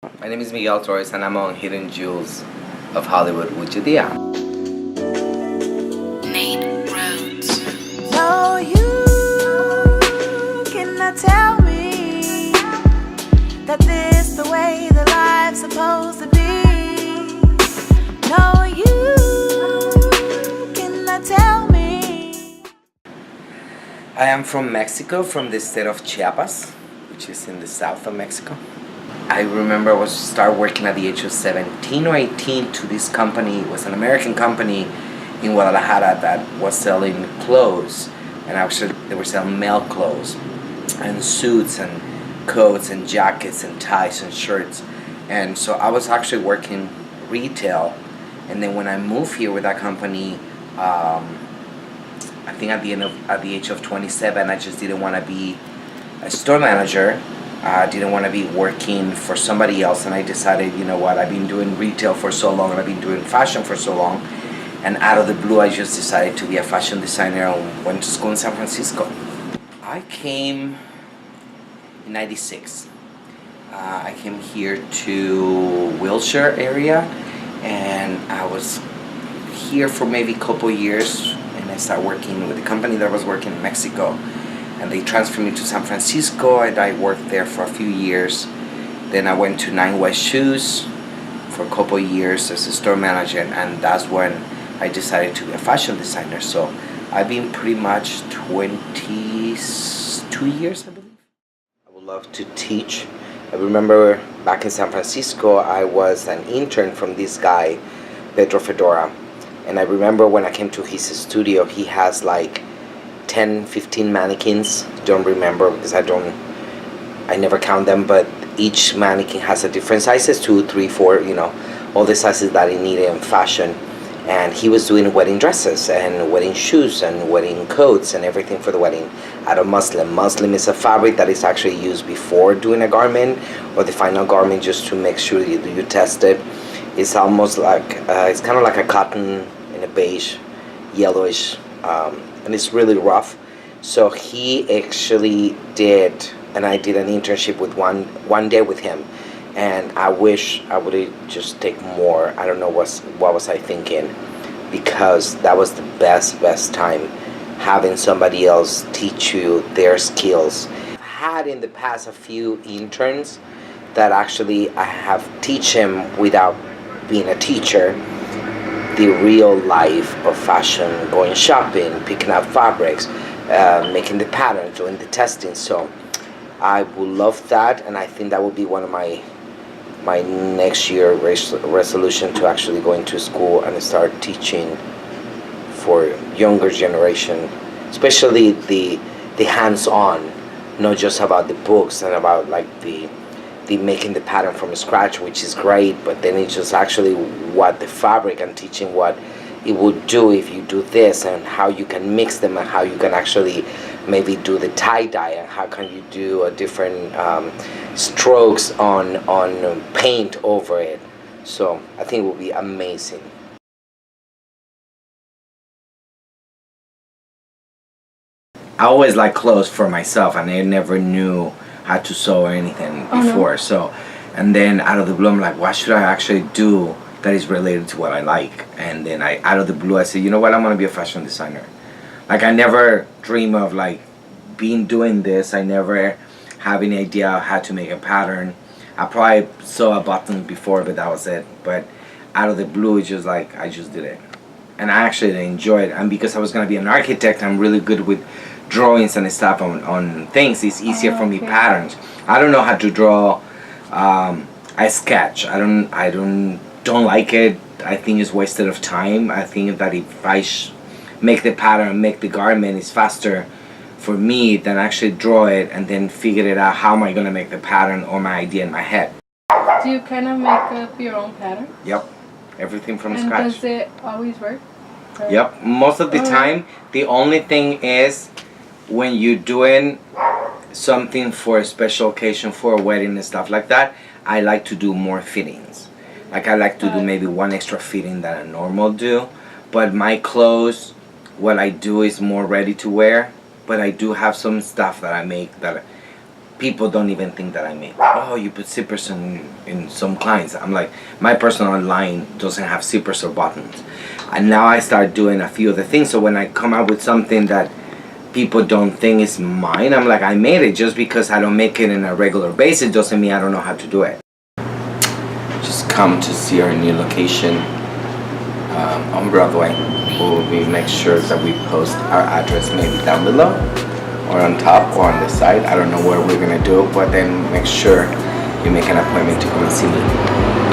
My name is Miguel Torres and I'm on Hidden Jewels of Hollywood with Judea. No, you cannot tell me that this the way that life's supposed to be. No, you cannot tell me. I am from Mexico, from the state of Chiapas, which is in the south of Mexico. I remember I was start working at the age of 17 or 18 to this company. It was an American company in Guadalajara that was selling clothes, and actually they were selling male clothes and suits and coats and jackets and ties and shirts. And so I was actually working retail, and then when I moved here with that company, I think at the age of 27, I just didn't want to be a store manager. I didn't want to be working for somebody else, and I decided, you know what, I've been doing retail for so long and I've been doing fashion for so long, and out of the blue I just decided to be a fashion designer and went to school in San Francisco. I came in 96. I came here to Wilshire area, and I was here for maybe a couple years, and I started working with the company that I was working in Mexico, and they transferred me to San Francisco, and I worked there for a few years. Then I went to Nine West Shoes for a couple years as a store manager, and that's when I decided to be a fashion designer. So I've been pretty much 22 years, I believe. I would love to teach. I remember back in San Francisco, I was an intern from this guy, Pedro Fedora. And I remember when I came to his studio, he has like 10, 15 mannequins. Don't remember because I never count them, but each mannequin has a different sizes, 2, 3, 4, all the sizes that I needed in fashion. And he was doing wedding dresses and wedding shoes and wedding coats and everything for the wedding out of muslin. Muslin is a fabric that is actually used before doing a garment or the final garment, just to make sure you test it. It's almost like, it's kind of like a cotton in a beige, yellowish, and it's really rough. So he actually did, and I did an internship with one day with him, and I wish I would have just take more. I don't know what was I thinking, because that was the best time, having somebody else teach you their skills. I've had in the past a few interns that actually I have teach him without being a teacher the real life of fashion, going shopping, picking up fabrics, making the patterns, doing the testing. So I would love that, and I think that would be one of my next year resolution, to actually go into school and start teaching for younger generation, especially the hands-on, not just about the books and about like the making the pattern from scratch, which is great, but then it's just actually what the fabric, and teaching what it would do if you do this, and how you can mix them, and how you can actually maybe do the tie-dye, and how can you do a different strokes on paint over it. So I think it will be amazing. I always like clothes for myself, and I never knew how to sew or anything before. No. So, and then out of the blue, I'm like, what should I actually do that is related to what I like? And then out of the blue, I said, you know what, I'm gonna be a fashion designer. Like, I never dream of like doing this. I never have any idea how to make a pattern. I probably saw a button before, but that was it. But out of the blue, it's just like, I just did it. And I actually enjoyed it. And because I was gonna be an architect, I'm really good with drawings and stuff on things. It's easier for me patterns. I don't know how to draw. I sketch. I don't like it. I think it's wasted of time. I think that if I make the pattern, make the garment, it's faster for me than actually draw it and then figure it out how am I gonna make the pattern or my idea in my head. Do you kind of make up your own pattern? Yep, everything from and scratch. Does it always work? Right. Yep, most of the time. The only thing is, when you're doing something for a special occasion, for a wedding and stuff like that, I like to do more fittings. Like, I like to do maybe one extra fitting than I normal do. But my clothes, what I do is more ready to wear. But I do have some stuff that I make that people don't even think that I made. Oh, you put zippers in some clients. I'm like, my personal line doesn't have zippers or buttons. And now I start doing a few other things. So when I come out with something that people don't think is mine, I'm like, I made it. Just because I don't make it in a regular basis doesn't mean I don't know how to do it. Just come to see our new location on Broadway. We make sure that we post our address maybe down below or on top or on the side. I don't know where we're gonna do it, but then make sure you make an appointment to come and see me.